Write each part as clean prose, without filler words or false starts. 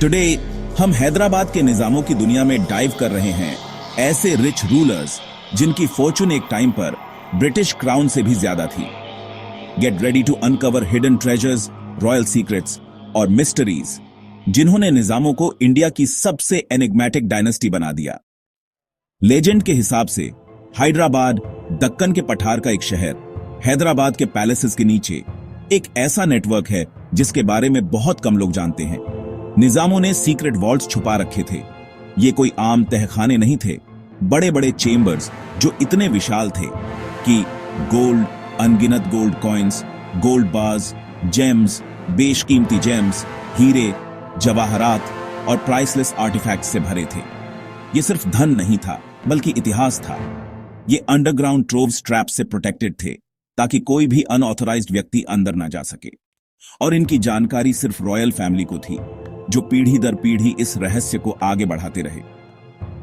Today हम हैदराबाद के निजामों की दुनिया में डाइव कर रहे हैं, ऐसे रिच रूलर्स जिनकी फॉर्चून एक टाइम पर ब्रिटिश क्राउन से भी ज्यादा थी। Get ready to uncover hidden treasures, royal secrets और मिस्टरीज जिन्होंने निजामों को इंडिया की सबसे एनिग्मेटिक डायनेस्टी बना दिया। लेजेंड के हिसाब से हैदराबाद दक्कन के पठार का एक शहर, हैदराबाद के पैलेसेस के नीचे एक ऐसा नेटवर्क है जिसके बारे में बहुत कम लोग जानते हैं। निजामों ने सीक्रेट वॉल्ट्स छुपा रखे थे। ये कोई आम तहखाने नहीं थे, बड़े बड़े चेम्बर्स जो इतने विशाल थे कि गोल्ड, अनगिनत gold coins, gold bars, James, बेशकीमती जेम्स, हीरे, जवाहरात और प्राइसलेस आर्टिफैक्ट्स से भरे थे। ये सिर्फ धन नहीं था बल्कि इतिहास था। ये अंडरग्राउंड ट्रोव्स ट्रैप से प्रोटेक्टेड थे ताकि कोई भी अनऑथराइज्ड व्यक्ति अंदर ना जा सके। और इनकी जानकारी सिर्फ रॉयल फैमिली को थी, जो पीढ़ी दर पीढ़ी इस रहस्य को आगे बढ़ाते रहे।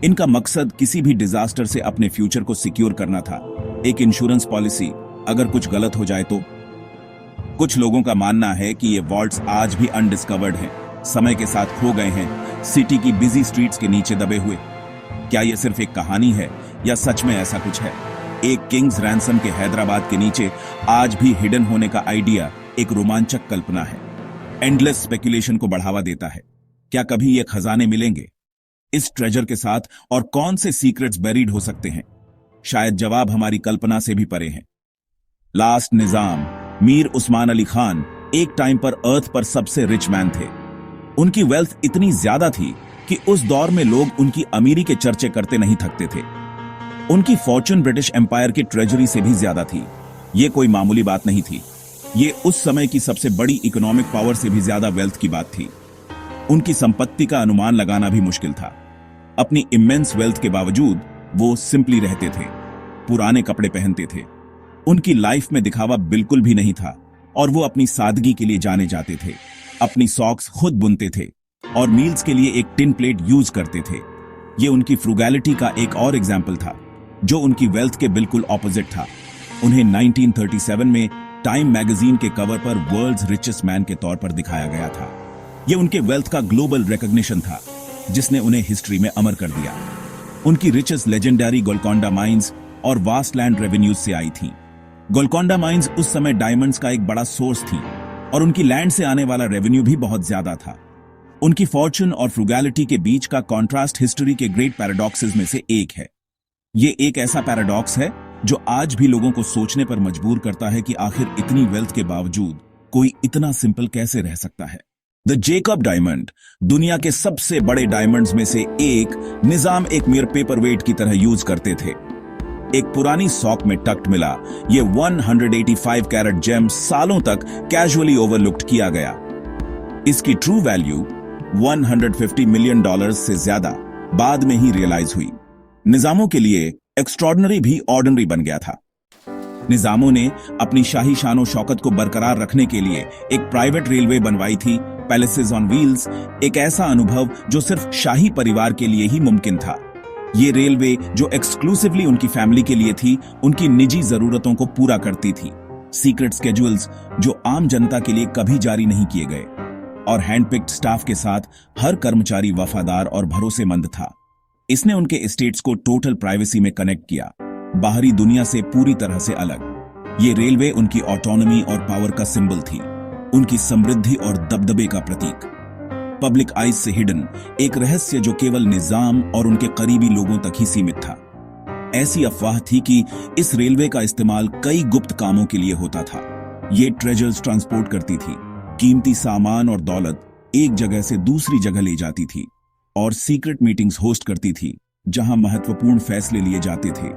इनका मकसद किसी भी डिजास्टर से अपने फ्यूचर को सिक्योर करना था, एक इंश्योरेंस पॉलिसी अगर कुछ गलत हो जाए तो। कुछ लोगों का मानना है कि ये वॉल्ट्स आज भी अनडिस्कवर्ड हैं, समय के साथ खो गए हैं, सिटी की बिजी स्ट्रीट्स के नीचे दबे हुए। क्या यह सिर्फ एक कहानी है या सच में ऐसा कुछ है? एक किंग्स रैंसम के हैदराबाद के नीचे आज भी हिडन होने का आइडिया एक रोमांचक कल्पना है, एंडलेस स्पेकुलेशन को बढ़ावा देता है। क्या कभी ये खजाने मिलेंगे इस ट्रेजर के साथ, और कौन से सीक्रेट्स बेरीड हो सकते हैं? शायद जवाब हमारी कल्पना से भी परे हैं। लास्ट निजाम मीर उस्मान अली खान एक टाइम पर अर्थ पर सबसे रिच मैन थे। उनकी वेल्थ इतनी ज्यादा थी कि उस दौर में लोग उनकी अमीरी के चर्चे करते नहीं थकते थे। उनकी फॉर्चून ब्रिटिश एम्पायर की ट्रेजरी से भी ज्यादा थी। यह कोई मामूली बात नहीं थी, ये उस समय की सबसे बड़ी इकोनॉमिक पावर से भी ज्यादा वेल्थ की बात थी। उनकी संपत्ति का अनुमान लगाना भी मुश्किल था। अपनी इमेंस वेल्थ के बावजूद वो सिंपली रहते थे, पुराने कपड़े पहनते थे। उनकी लाइफ में दिखावा बिल्कुल भी नहीं था और वो अपनी सादगी के लिए जाने जाते थे। अपनी सॉक्स खुद बुनते थे और मील्स के लिए एक टिन प्लेट यूज करते थे। ये उनकी फ्रूगैलिटी का एक और एग्जाम्पल था, जो उनकी वेल्थ के बिल्कुल ऑपोजिट था। उन्हें 1937 में टाइम मैगजीन के कवर पर वर्ल्ड्स रिचेस्ट मैन के तौर पर दिखाया गया था। यह उनके वेल्थ का ग्लोबल रिकॉग्निशन था, जिसने उन्हें हिस्ट्री में अमर कर दिया। उनकी रिचेस लेजेंडरी गोलकोंडा माइंस और वास्ट लैंड रेवेन्यूज से आई थी। गोलकोंडा माइंस उस समय डायमंड्स का एक बड़ा सोर्स थी और उनकी लैंड से आने वाला रेवेन्यू भी बहुत ज्यादा था। उनकी फॉर्चून और फ्रूगैलिटी के बीच का कॉन्ट्रास्ट हिस्ट्री के ग्रेट पैराडॉक्सेस में से एक है। ये एक ऐसा पैराडॉक्स है जो आज भी लोगों को सोचने पर मजबूर करता है कि आखिर इतनी वेल्थ के बावजूद कोई इतना सिंपल कैसे रह सकता है। द जेकब डायमंड दुनिया के सबसे बड़े डायमंड्स में से एक, निजाम एक mere पेपरवेट की तरह यूज करते थे। एक पुरानी सॉक में टक्ड मिला ये 185 कैरेट जेम सालों तक कैजुअली ओवरलुक्ड किया गया। इसकी ट्रू वैल्यू $150 मिलियन से ज्यादा बाद में ही रियलाइज हुई। निजामों के लिए एक्स्ट्रॉर्डनरी भी ऑर्डिनरी बन गया था। निजामों ने अपनी शाही शानो शौकत को बरकरार रखने के लिए एक प्राइवेट रेलवे बनवाई थी, पैलेसेस ऑन व्हील्स, एक ऐसा अनुभव जो सिर्फ शाही परिवार के लिए ही मुमकिन था। ये रेलवे जो एक्सक्लूसिवली उनकी फैमिली के लिए थी, उनकी निजी जरूरतों को पूरा करती थी। सीक्रेट स्केड्यूल्स जो आम जनता के लिए कभी जारी नहीं किए गए, और हैंडपिक्ड स्टाफ के साथ हर कर्मचारी वफादार और भरोसेमंद था। इसने उनके एस्टेट्स को टोटल प्राइवेसी में कनेक्ट किया, बाहरी दुनिया से पूरी तरह से अलग। ये रेलवे उनकी ऑटोनॉमी और पावर का सिंबल थी, उनकी समृद्धि और दबदबे का प्रतीक। पब्लिक आइज से हिडन एक रहस्य जो केवल निजाम और उनके करीबी लोगों तक ही सीमित था। ऐसी अफवाह थी कि इस रेलवे का इस्तेमाल कई गुप्त कामों के लिए होता था। ये ट्रेजर्स ट्रांसपोर्ट करती थी, कीमती सामान और दौलत एक जगह से दूसरी जगह ले जाती थी, और सीक्रेट मीटिंग्स होस्ट करती थी जहां महत्वपूर्ण फैसले लिए जाते थे।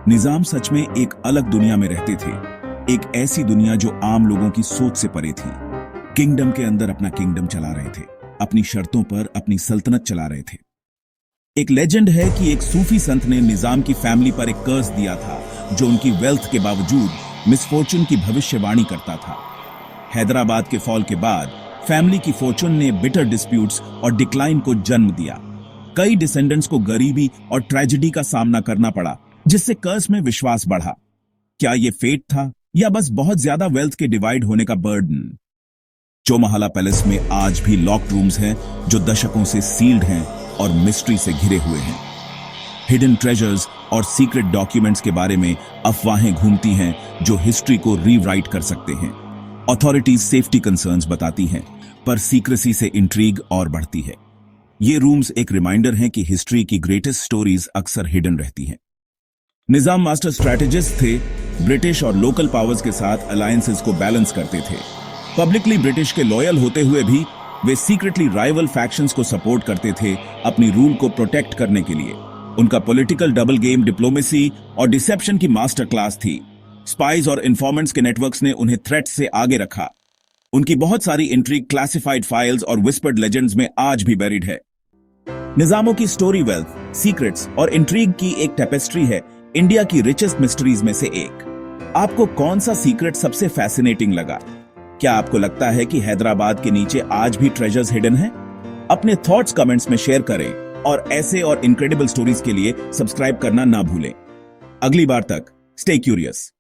निजाम सच में एक अलग दुनिया में रहते थे, एक ऐसी दुनिया जो आम लोगों की सोच से परे थी। किंगडम के अंदर अपना किंगडम चला रहे थे, अपनी शर्तों पर अपनी सल्तनत चला रहे थे। एक लेजेंड है कि एक सूफी संत ने निजाम की फैमिली पर एक कर्स दिया था, जो उनकी वेल्थ के बावजूद मिसफॉर्चून की भविष्यवाणी करता था। हैदराबाद के फॉल के बाद फैमिली की फॉर्चून ने बिटर डिस्प्यूट्स और डिक्लाइन को जन्म दिया। कई डिसेंडेंट्स को गरीबी और ट्रेजेडी का सामना करना पड़ा, जिससे कर्स में विश्वास बढ़ा। क्या यह फेट था या बस बहुत ज्यादा वेल्थ के डिवाइड होने का बर्डन? चौमहला पैलेस में आज भी लॉक्ड रूम्स हैं जो दशकों से सील्ड हैं और मिस्ट्री से घिरे हुए हैं। हिडन ट्रेजर्स और सीक्रेट डॉक्यूमेंट्स के बारे में अफवाहें घूमती हैं जो हिस्ट्री को रीराइट कर सकते हैं। अथॉरिटीज सेफ्टी कंसर्न्स बताती हैं, पर सीक्रेसी से इंट्रीग और बढ़ती है। ये रूम्स एक रिमाइंडर हैं कि हिस्ट्री की ग्रेटेस्ट स्टोरीज अक्सर हिडन रहती हैं। निजाम मास्टर स्ट्रैटेजिस्ट थे, ब्रिटिश और लोकल पावर्स के साथ अलायंसेस को बैलेंस करते थे। पब्लिकली ब्रिटिश के लॉयल होते हुए भी वे सीक्रेटली राइवल फैक्शंस को सपोर्ट करते थे अपनी रूल को प्रोटेक्ट करने के लिए। उनका पॉलिटिकल डबल गेम, डिप्लोमेसी और डिसेप्शन की मास्टर क्लास थी। स्पाइज और इन्फॉर्मेंट्स के नेटवर्क्स ने उन्हें थ्रेट से आगे रखा। उनकी बहुत सारी इंट्रिग, क्लासिफाइड फाइल्स और विस्पर्ड लेजेंड्स में आज भी बेरिड है। निजामों की स्टोरी वेल्थ, सीक्रेट्स और इंट्रीग की एक टेपेस्ट्री है इंडिया की रिचेस्ट मिस्ट्रीज में से एक। आपको कौन सा सीक्रेट सबसे फैसिनेटिंग लगा? क्या आपको लगता है कि हैदराबाद के नीचे आज भी ट्रेजर्स हिडन हैं? अपने थॉट्स कमेंट्स में शेयर करें और ऐसे और इनक्रेडिबल स्टोरीज के लिए सब्सक्राइब करना ना भूलें। अगली बार तक स्टे क्यूरियस।